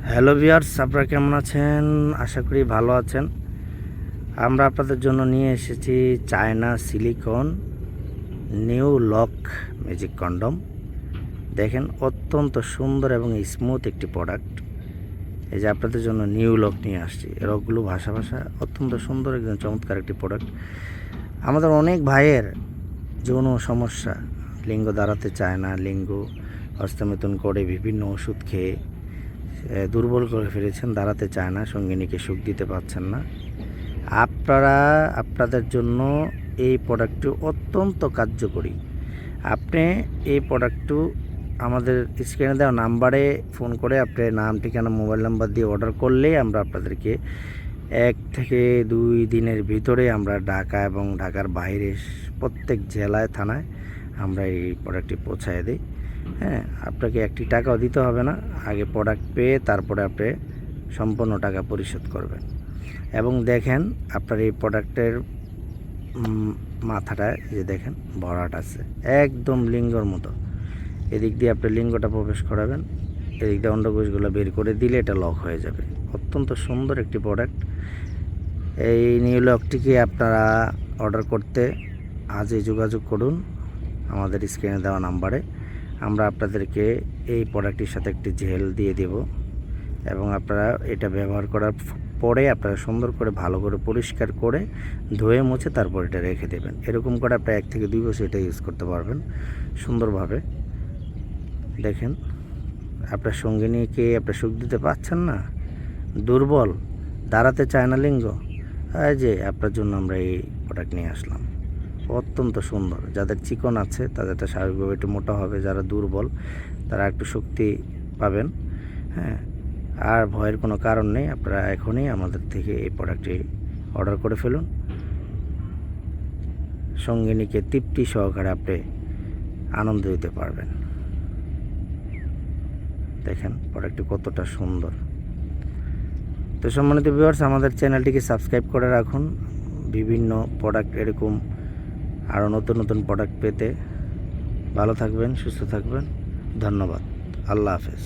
Hello viewers, আপনারা কেমন আছেন? আশা করি ভালো আছেন। আমরা আপনাদের জন্য নিয়ে এসেছি China silicon new lock magic condom. দেখেন, অত্যন্ত সুন্দর এবং স্মুথ একটি প্রোডাক্ট। এই যে আপনাদের জন্য নিউ লক নিয়ে আসছি। রকগুলো ভাষা অত্যন্ত সুন্দর, একদম চমৎকার একটি প্রোডাক্ট। আমাদের অনেক ভাইয়ের যৌন সমস্যা, লিঙ্গ দাঁড়াতে চায় না, লিঙ্গ হস্তমেতন করে বিভিন্ন ওষুধ খেয়ে দুর্বল করে ফেলেছেন, দাঁড়াতে চায় না, সঙ্গিনীকে সুখ দিতে পারছেন না। আপনাদের জন্য এই প্রোডাক্টটি অত্যন্ত কার্যকরী। আপনি এই প্রোডাক্টটি আমাদের স্ক্রিনে দেওয়া নাম্বারে ফোন করে আপনি নাম, ঠিকানা, মোবাইল নাম্বার দিয়ে অর্ডার করলেই আমরা আপনাদেরকে 1 থেকে 2 দিনের ভিতরে আমরা ঢাকা এবং ঢাকার বাইরে প্রত্যেক জেলায়, থানায় আমরা এই প্রোডাক্টটি পৌঁছায় দিই। হ্যাঁ, আপনাকে একটি টাকাও দিতে হবে না। আগে প্রোডাক্ট পেয়ে তারপরে আপনি সম্পূর্ণ টাকা পরিশোধ করবেন। এবং দেখেন, আপনার এই প্রোডাক্টের মাথাটা যে দেখেন ভরাট আছে, একদম লিঙ্গর মতো। এদিক দিয়ে আপনি লিঙ্গটা প্রবেশ করাবেন, এদিক দিয়ে অন্ডকোষগুলো বের করে দিলে এটা লক হয়ে যাবে। অত্যন্ত সুন্দর একটি প্রোডাক্ট। এই নিউ লকটিকে আপনারা অর্ডার করতে আজই যোগাযোগ করুন আমাদের স্ক্রিনে দেওয়া নাম্বারে। আমরা আপনাদেরকে এই প্রোডাক্টটির সাথে একটি জেল দিয়ে দেব, এবং আপনারা এটা ব্যবহার করার পরে আপনারা সুন্দর করে ভালো করে পরিষ্কার করে ধুয়ে মুছে তারপর এটা রেখে দেবেন। এরকম করে আপনারা 1 থেকে 2 বছর এটা ইউজ করতে পারবেন সুন্দরভাবে। দেখেন, আপনার সঙ্গিনীকে আপনার সুখ দিতে পারছেন না, দুর্বল, দাঁড়াতে চায় না লিঙ্গ, এই যে আপনার জন্য আমরা এই প্রোডাক্ট নিয়ে আসলাম। অত্যন্ত সুন্দর। যাদের চিকন আছে তাদেরটা স্বাভাবিকভাবে একটু মোটা হবে, যারা দুর্বল তারা একটু শক্তি পাবেন। হ্যাঁ, আর ভয়ের কোনো কারণ নেই। আপনারা এখনই আমাদের থেকে এই প্রোডাক্টটি অর্ডার করে ফেলুন। সঙ্গিনীকে তৃপ্তি সহকারে আপনি আনন্দ দিতে পারবেন। দেখেন প্রোডাক্টটি কতটা সুন্দর। তো সম্মানিত ভিউয়ার্স, আমাদের চ্যানেলটিকে সাবস্ক্রাইব করে রাখুন বিভিন্ন প্রোডাক্ট, এরকম আরও নতুন নতুন প্রোডাক্ট পেতে। ভালো থাকবেন, সুস্থ থাকবেন। ধন্যবাদ। আল্লাহ হাফেজ।